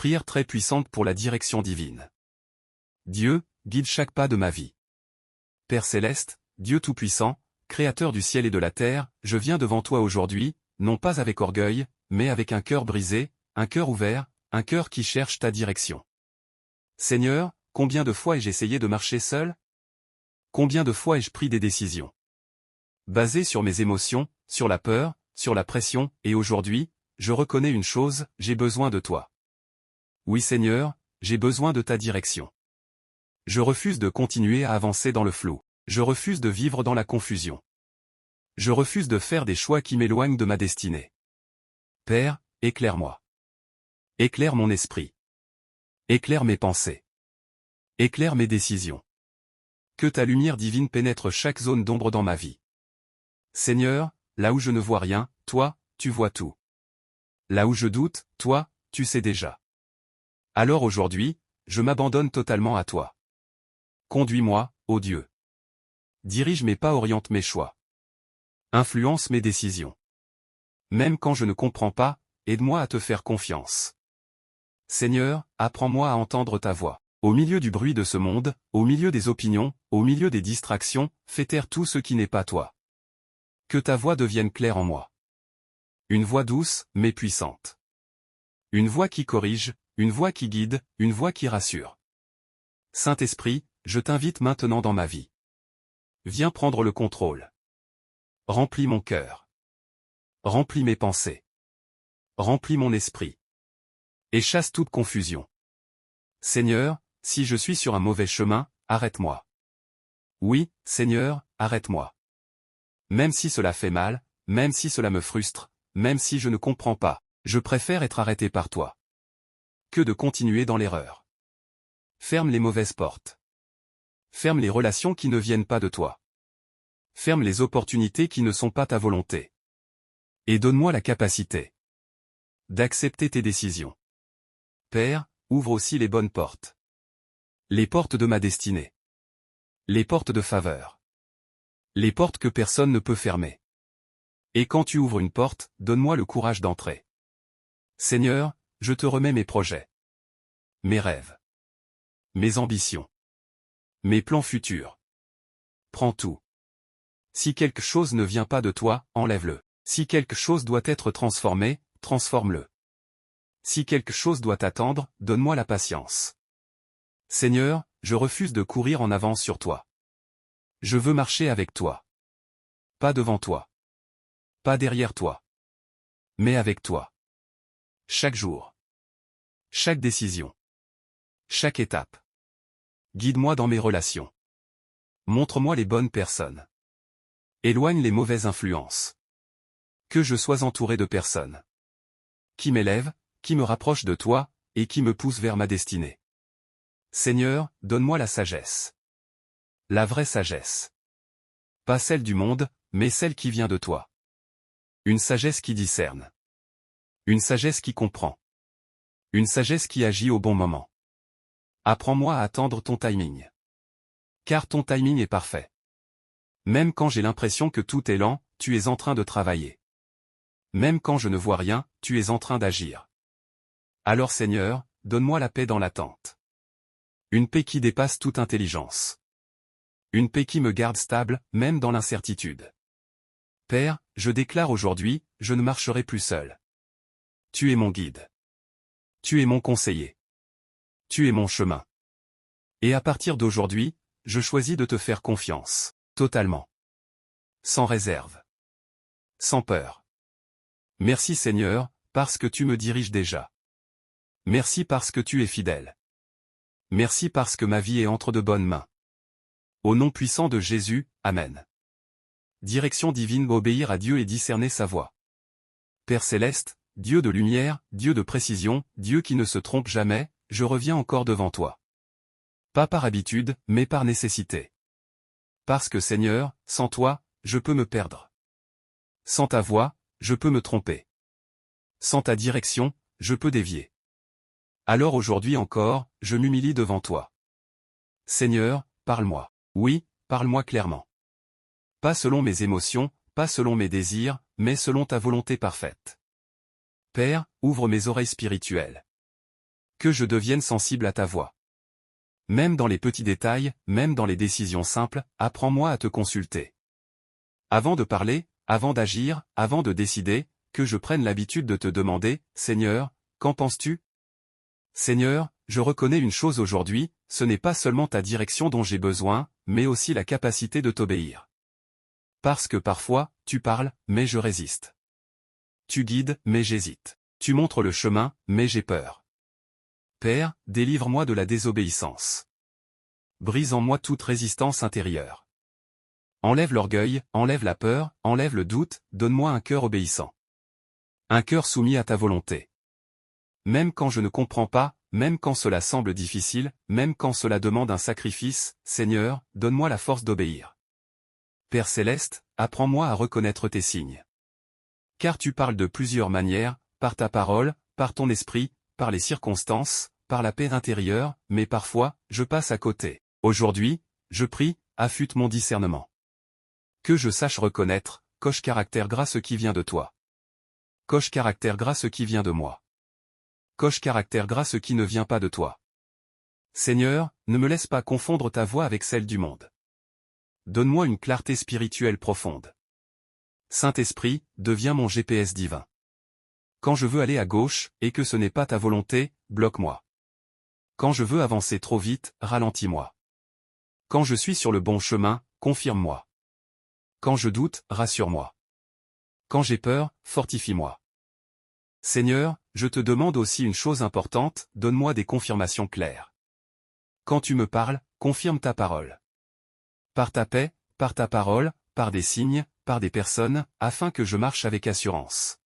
Prière très puissante pour la direction divine. Dieu, guide chaque pas de ma vie. Père céleste, Dieu tout-puissant, Créateur du ciel et de la terre, je viens devant toi aujourd'hui, non pas avec orgueil, mais avec un cœur brisé, un cœur ouvert, un cœur qui cherche ta direction. Seigneur, combien de fois ai-je essayé de marcher seul? Combien de fois ai-je pris des décisions basées sur mes émotions, sur la peur, sur la pression, et aujourd'hui, je reconnais une chose, j'ai besoin de toi. Oui Seigneur, j'ai besoin de ta direction. Je refuse de continuer à avancer dans le flou. Je refuse de vivre dans la confusion. Je refuse de faire des choix qui m'éloignent de ma destinée. Père, éclaire-moi. Éclaire mon esprit. Éclaire mes pensées. Éclaire mes décisions. Que ta lumière divine pénètre chaque zone d'ombre dans ma vie. Seigneur, là où je ne vois rien, toi, tu vois tout. Là où je doute, toi, tu sais déjà. Alors aujourd'hui, je m'abandonne totalement à toi. Conduis-moi, ô Dieu. Dirige mes pas, oriente mes choix. Influence mes décisions. Même quand je ne comprends pas, aide-moi à te faire confiance. Seigneur, apprends-moi à entendre ta voix. Au milieu du bruit de ce monde, au milieu des opinions, au milieu des distractions, fais taire tout ce qui n'est pas toi. Que ta voix devienne claire en moi. Une voix douce, mais puissante. Une voix qui corrige, une voix qui guide, une voix qui rassure. Saint-Esprit, je t'invite maintenant dans ma vie. Viens prendre le contrôle. Remplis mon cœur. Remplis mes pensées. Remplis mon esprit. Et chasse toute confusion. Seigneur, si je suis sur un mauvais chemin, arrête-moi. Oui, Seigneur, arrête-moi. Même si cela fait mal, même si cela me frustre, même si je ne comprends pas, je préfère être arrêté par toi. Que de continuer dans l'erreur. Ferme les mauvaises portes. Ferme les relations qui ne viennent pas de toi. Ferme les opportunités qui ne sont pas ta volonté. Et donne-moi la capacité d'accepter tes décisions. Père, ouvre aussi les bonnes portes. Les portes de ma destinée. Les portes de faveur. Les portes que personne ne peut fermer. Et quand tu ouvres une porte, donne-moi le courage d'entrer. Seigneur, je te remets mes projets. Mes rêves. Mes ambitions. Mes plans futurs. Prends tout. Si quelque chose ne vient pas de toi, enlève-le. Si quelque chose doit être transformé, transforme-le. Si quelque chose doit attendre, donne-moi la patience. Seigneur, je refuse de courir en avance sur toi. Je veux marcher avec toi. Pas devant toi. Pas derrière toi. Mais avec toi. Chaque jour. Chaque décision. Chaque étape. Guide-moi dans mes relations. Montre-moi les bonnes personnes. Éloigne les mauvaises influences. Que je sois entouré de personnes qui m'élèvent, qui me rapprochent de toi, et qui me poussent vers ma destinée. Seigneur, donne-moi la sagesse. La vraie sagesse. Pas celle du monde, mais celle qui vient de toi. Une sagesse qui discerne. Une sagesse qui comprend. Une sagesse qui agit au bon moment. Apprends-moi à attendre ton timing. Car ton timing est parfait. Même quand j'ai l'impression que tout est lent, tu es en train de travailler. Même quand je ne vois rien, tu es en train d'agir. Alors Seigneur, donne-moi la paix dans l'attente. Une paix qui dépasse toute intelligence. Une paix qui me garde stable, même dans l'incertitude. Père, je déclare aujourd'hui, je ne marcherai plus seul. Tu es mon guide. Tu es mon conseiller. Tu es mon chemin. Et à partir d'aujourd'hui, je choisis de te faire confiance, totalement. Sans réserve. Sans peur. Merci Seigneur, parce que tu me diriges déjà. Merci parce que tu es fidèle. Merci parce que ma vie est entre de bonnes mains. Au nom puissant de Jésus, Amen. Direction divine, obéir à Dieu et discerner sa voix. Père céleste, Dieu de lumière, Dieu de précision, Dieu qui ne se trompe jamais, je reviens encore devant toi. Pas par habitude, mais par nécessité. Parce que Seigneur, sans toi, je peux me perdre. Sans ta voix, je peux me tromper. Sans ta direction, je peux dévier. Alors aujourd'hui encore, je m'humilie devant toi. Seigneur, parle-moi. Oui, parle-moi clairement. Pas selon mes émotions, pas selon mes désirs, mais selon ta volonté parfaite. Père, ouvre mes oreilles spirituelles. Que je devienne sensible à ta voix. Même dans les petits détails, même dans les décisions simples, apprends-moi à te consulter. Avant de parler, avant d'agir, avant de décider, que je prenne l'habitude de te demander, Seigneur, qu'en penses-tu? Seigneur, je reconnais une chose aujourd'hui, ce n'est pas seulement ta direction dont j'ai besoin, mais aussi la capacité de t'obéir. Parce que parfois, tu parles, mais je résiste. Tu guides, mais j'hésite. Tu montres le chemin, mais j'ai peur. Père, délivre-moi de la désobéissance. Brise en moi toute résistance intérieure. Enlève l'orgueil, enlève la peur, enlève le doute, donne-moi un cœur obéissant. Un cœur soumis à ta volonté. Même quand je ne comprends pas, même quand cela semble difficile, même quand cela demande un sacrifice, Seigneur, donne-moi la force d'obéir. Père céleste, apprends-moi à reconnaître tes signes. Car tu parles de plusieurs manières, par ta parole, par ton esprit, par les circonstances, par la paix intérieure, mais parfois, je passe à côté. Aujourd'hui, je prie, affûte mon discernement. Que je sache reconnaître, coche caractère gras ce qui vient de toi. Coche caractère gras ce qui vient de moi. Coche caractère gras ce qui ne vient pas de toi. Seigneur, ne me laisse pas confondre ta voix avec celle du monde. Donne-moi une clarté spirituelle profonde. Saint-Esprit, deviens mon GPS divin. Quand je veux aller à gauche, et que ce n'est pas ta volonté, bloque-moi. Quand je veux avancer trop vite, ralentis-moi. Quand je suis sur le bon chemin, confirme-moi. Quand je doute, rassure-moi. Quand j'ai peur, fortifie-moi. Seigneur, je te demande aussi une chose importante, donne-moi des confirmations claires. Quand tu me parles, confirme ta parole. Par ta paix, par ta parole, par des signes, par des personnes, afin que je marche avec assurance.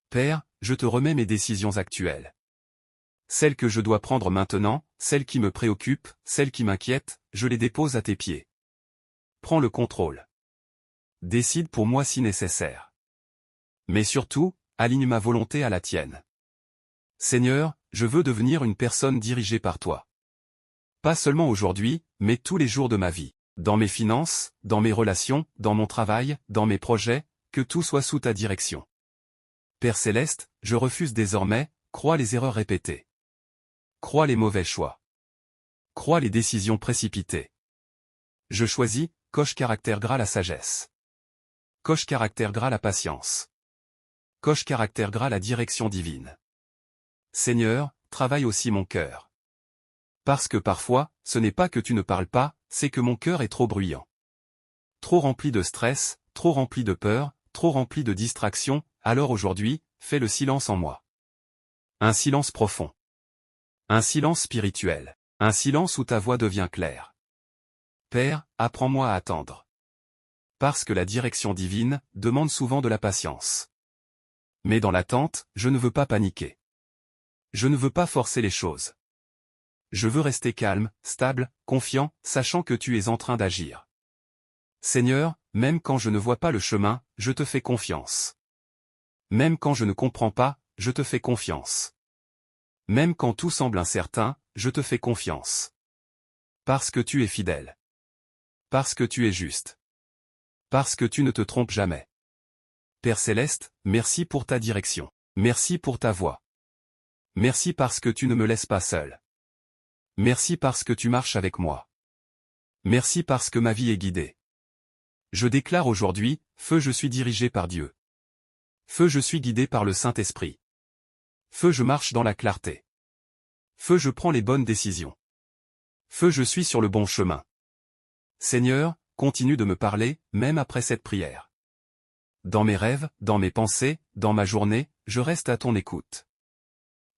Père, je te remets mes décisions actuelles. Celles que je dois prendre maintenant, celles qui me préoccupent, celles qui m'inquiètent, je les dépose à tes pieds. Prends le contrôle. Décide pour moi si nécessaire. Mais surtout, aligne ma volonté à la tienne. Seigneur, je veux devenir une personne dirigée par toi. Pas seulement aujourd'hui, mais tous les jours de ma vie. Dans mes finances, dans mes relations, dans mon travail, dans mes projets, que tout soit sous ta direction. Père céleste, je refuse désormais, crois les erreurs répétées. Crois les mauvais choix. Crois les décisions précipitées. Je choisis, coche caractère gras la sagesse. Coche caractère gras la patience. Coche caractère gras la direction divine. Seigneur, travaille aussi mon cœur. Parce que parfois, ce n'est pas que tu ne parles pas, c'est que mon cœur est trop bruyant. Trop rempli de stress, trop rempli de peur, trop rempli de distractions, alors aujourd'hui, fais le silence en moi. Un silence profond. Un silence spirituel. Un silence où ta voix devient claire. Père, apprends-moi à attendre. Parce que la direction divine demande souvent de la patience. Mais dans l'attente, je ne veux pas paniquer. Je ne veux pas forcer les choses. Je veux rester calme, stable, confiant, sachant que tu es en train d'agir. Seigneur, même quand je ne vois pas le chemin, je te fais confiance. Même quand je ne comprends pas, je te fais confiance. Même quand tout semble incertain, je te fais confiance. Parce que tu es fidèle. Parce que tu es juste. Parce que tu ne te trompes jamais. Père céleste, merci pour ta direction. Merci pour ta voix. Merci parce que tu ne me laisses pas seul. Merci parce que tu marches avec moi. Merci parce que ma vie est guidée. Je déclare aujourd'hui, feu je suis dirigé par Dieu. Feu je suis guidé par le Saint-Esprit. Feu je marche dans la clarté. Feu je prends les bonnes décisions. Feu je suis sur le bon chemin. Seigneur, continue de me parler, même après cette prière. Dans mes rêves, dans mes pensées, dans ma journée, je reste à ton écoute.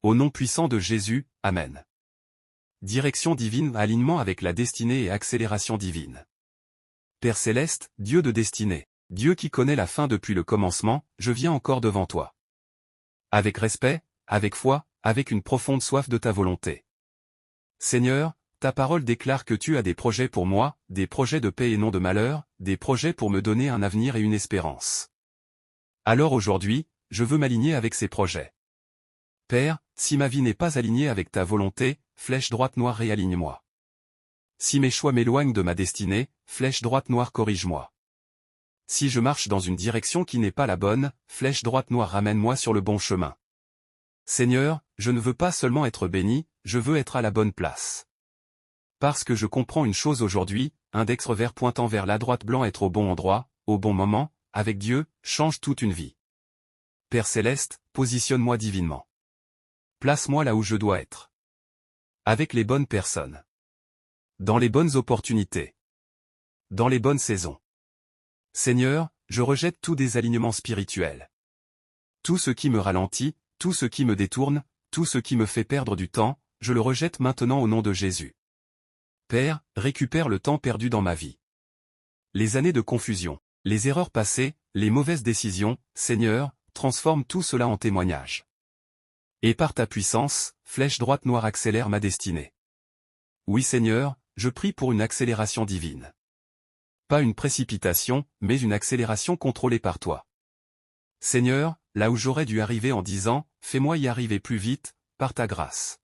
Au nom puissant de Jésus, Amen. Direction divine, alignement avec la destinée et accélération divine. Père céleste, Dieu de destinée, Dieu qui connaît la fin depuis le commencement, je viens encore devant toi. Avec respect, avec foi, avec une profonde soif de ta volonté. Seigneur, ta parole déclare que tu as des projets pour moi, des projets de paix et non de malheur, des projets pour me donner un avenir et une espérance. Alors aujourd'hui, je veux m'aligner avec ces projets. Père, si ma vie n'est pas alignée avec ta volonté, flèche droite noire réaligne-moi. Si mes choix m'éloignent de ma destinée, flèche droite noire corrige-moi. Si je marche dans une direction qui n'est pas la bonne, flèche droite noire ramène-moi sur le bon chemin. Seigneur, je ne veux pas seulement être béni, je veux être à la bonne place. Parce que je comprends une chose aujourd'hui, index revers pointant vers la droite, blanc, être au bon endroit, au bon moment, avec Dieu, change toute une vie. Père Céleste, positionne-moi divinement. Place-moi là où je dois être. Avec les bonnes personnes. Dans les bonnes opportunités. Dans les bonnes saisons. Seigneur, je rejette tout désalignement spirituel. Tout ce qui me ralentit, tout ce qui me détourne, tout ce qui me fait perdre du temps, je le rejette maintenant au nom de Jésus. Père, récupère le temps perdu dans ma vie. Les années de confusion, les erreurs passées, les mauvaises décisions, Seigneur, transforme tout cela en témoignage. Et par ta puissance, flèche droite noire accélère ma destinée. Oui Seigneur, je prie pour une accélération divine. Pas une précipitation, mais une accélération contrôlée par toi. Seigneur, là où j'aurais dû arriver en 10 ans, fais-moi y arriver plus vite, par ta grâce.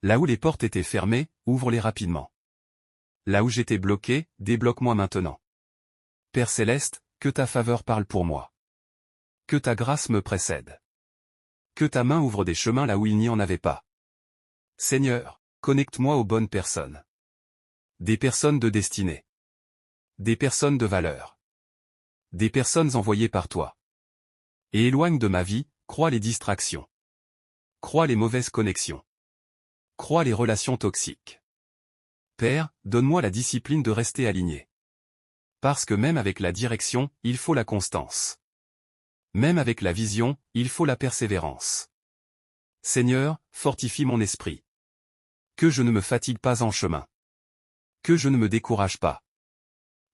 Là où les portes étaient fermées, ouvre-les rapidement. Là où j'étais bloqué, débloque-moi maintenant. Père Céleste, que ta faveur parle pour moi. Que ta grâce me précède. Que ta main ouvre des chemins là où il n'y en avait pas. Seigneur, connecte-moi aux bonnes personnes. Des personnes de destinée. Des personnes de valeur. Des personnes envoyées par toi. Et éloigne de ma vie, crois les distractions. Crois les mauvaises connexions. Crois les relations toxiques. Père, donne-moi la discipline de rester aligné. Parce que même avec la direction, il faut la constance. Même avec la vision, il faut la persévérance. Seigneur, fortifie mon esprit. Que je ne me fatigue pas en chemin. Que je ne me décourage pas.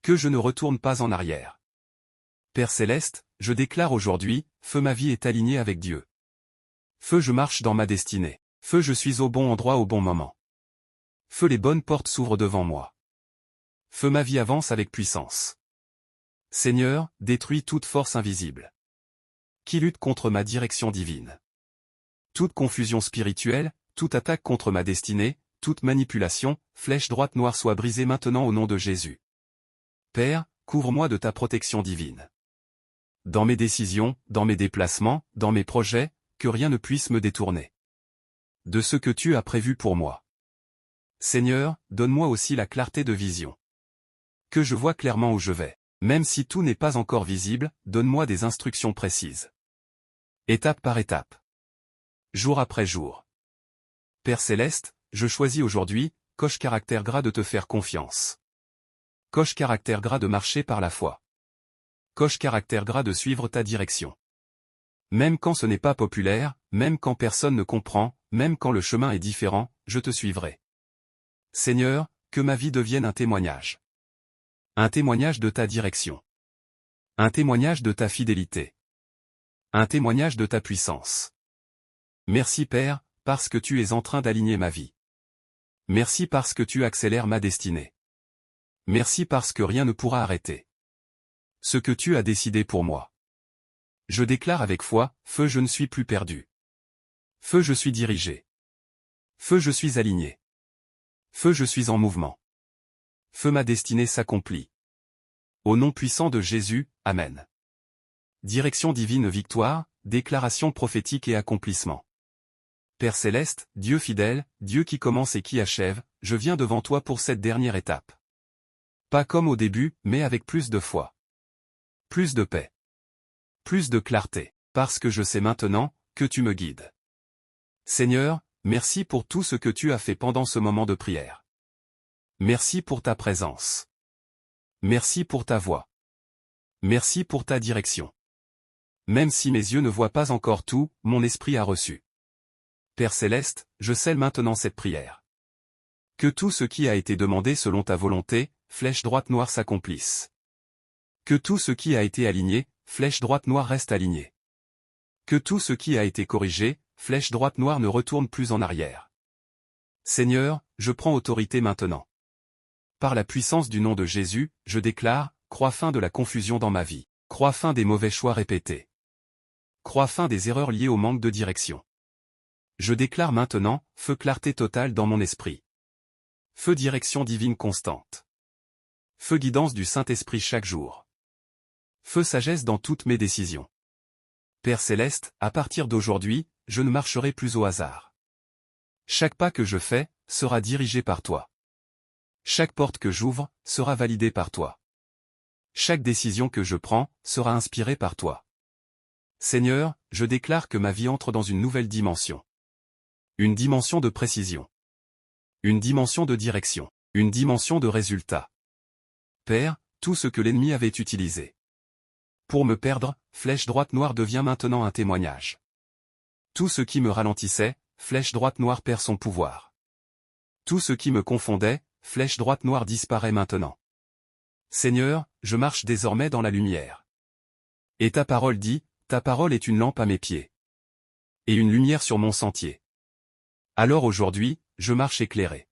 Que je ne retourne pas en arrière. Père Céleste, je déclare aujourd'hui, feu ma vie est alignée avec Dieu. Feu je marche dans ma destinée. Feu je suis au bon endroit au bon moment. Feu les bonnes portes s'ouvrent devant moi. Feu ma vie avance avec puissance. Seigneur, détruis toute force invisible. Qui lutte contre ma direction divine. Toute confusion spirituelle, toute attaque contre ma destinée, toute manipulation, flèche droite noire soit brisée maintenant au nom de Jésus. Père, couvre-moi de ta protection divine. Dans mes décisions, dans mes déplacements, dans mes projets, que rien ne puisse me détourner de ce que tu as prévu pour moi. Seigneur, donne-moi aussi la clarté de vision. Que je vois clairement où je vais. Même si tout n'est pas encore visible, donne-moi des instructions précises. Étape par étape. Jour après jour. Père Céleste, je choisis aujourd'hui, coche caractère gras de te faire confiance. Coche caractère gras de marcher par la foi. Coche caractère gras de suivre ta direction. Même quand ce n'est pas populaire, même quand personne ne comprend, même quand le chemin est différent, je te suivrai. Seigneur, que ma vie devienne un témoignage. Un témoignage de ta direction. Un témoignage de ta fidélité. Un témoignage de ta puissance. Merci Père, parce que tu es en train d'aligner ma vie. Merci parce que tu accélères ma destinée. Merci parce que rien ne pourra arrêter ce que tu as décidé pour moi. Je déclare avec foi, feu je ne suis plus perdu. Feu je suis dirigé. Feu je suis aligné. Feu je suis en mouvement. Feu ma destinée s'accomplit. Au nom puissant de Jésus, Amen. Direction divine victoire, déclaration prophétique et accomplissement. Père Céleste, Dieu fidèle, Dieu qui commence et qui achève, je viens devant toi pour cette dernière étape. Pas comme au début, mais avec plus de foi. Plus de paix. Plus de clarté, parce que je sais maintenant, que tu me guides. Seigneur, merci pour tout ce que tu as fait pendant ce moment de prière. Merci pour ta présence. Merci pour ta voix. Merci pour ta direction. Même si mes yeux ne voient pas encore tout, mon esprit a reçu. Père Céleste, je scelle maintenant cette prière. Que tout ce qui a été demandé selon ta volonté, flèche droite noire s'accomplisse. Que tout ce qui a été aligné, flèche droite noire reste aligné. Que tout ce qui a été corrigé, flèche droite noire ne retourne plus en arrière. Seigneur, je prends autorité maintenant. Par la puissance du nom de Jésus, je déclare, croix fin de la confusion dans ma vie, croix fin des mauvais choix répétés. Croix fin des erreurs liées au manque de direction. Je déclare maintenant, feu clarté totale dans mon esprit. Feu direction divine constante. Feu guidance du Saint-Esprit chaque jour. Feu sagesse dans toutes mes décisions. Père Céleste, à partir d'aujourd'hui, je ne marcherai plus au hasard. Chaque pas que je fais sera dirigé par toi. Chaque porte que j'ouvre sera validée par toi. Chaque décision que je prends sera inspirée par toi. Seigneur, je déclare que ma vie entre dans une nouvelle dimension. Une dimension de précision. Une dimension de direction. Une dimension de résultat. Père, tout ce que l'ennemi avait utilisé pour me perdre, flèche droite noire devient maintenant un témoignage. Tout ce qui me ralentissait, flèche droite noire perd son pouvoir. Tout ce qui me confondait, flèche droite noire disparaît maintenant. Seigneur, je marche désormais dans la lumière. Et ta parole dit, ta parole est une lampe à mes pieds. Et une lumière sur mon sentier. Alors aujourd'hui, je marche éclairé.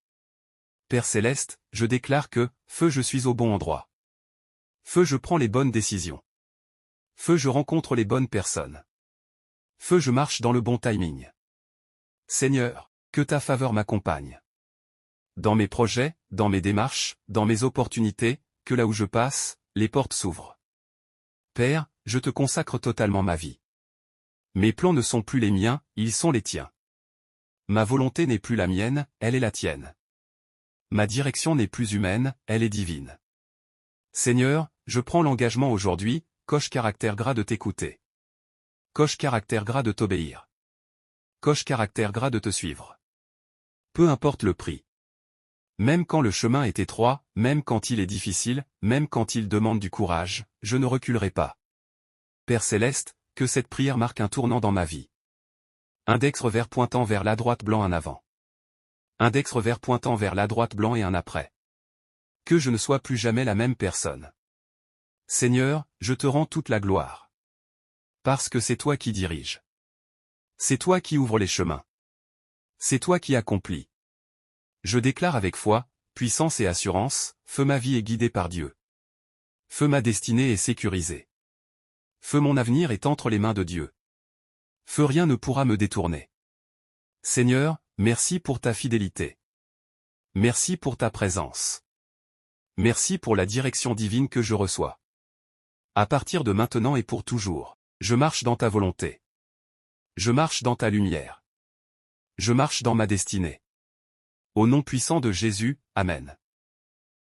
Père Céleste, je déclare que, feu je suis au bon endroit. Feu je prends les bonnes décisions. Feu je rencontre les bonnes personnes. Feu je marche dans le bon timing. Seigneur, que ta faveur m'accompagne. Dans mes projets, dans mes démarches, dans mes opportunités, que là où je passe, les portes s'ouvrent. Père, je te consacre totalement ma vie. Mes plans ne sont plus les miens, ils sont les tiens. Ma volonté n'est plus la mienne, elle est la tienne. Ma direction n'est plus humaine, elle est divine. Seigneur, je prends l'engagement aujourd'hui, coche caractère gras de t'écouter. Coche caractère gras de t'obéir. Coche caractère gras de te suivre. Peu importe le prix. Même quand le chemin est étroit, même quand il est difficile, même quand il demande du courage, je ne reculerai pas. Père Céleste, que cette prière marque un tournant dans ma vie. Index revers pointant vers la droite blanc un avant. Index revers pointant vers la droite blanc et un après. Que je ne sois plus jamais la même personne. Seigneur, je te rends toute la gloire. Parce que c'est toi qui diriges. C'est toi qui ouvres les chemins. C'est toi qui accomplis. Je déclare avec foi, puissance et assurance, feu ma vie est guidée par Dieu. Feu ma destinée est sécurisée. Feu mon avenir est entre les mains de Dieu. Feu rien ne pourra me détourner. Seigneur, merci pour ta fidélité. Merci pour ta présence. Merci pour la direction divine que je reçois. À partir de maintenant et pour toujours, je marche dans ta volonté. Je marche dans ta lumière. Je marche dans ma destinée. Au nom puissant de Jésus, Amen.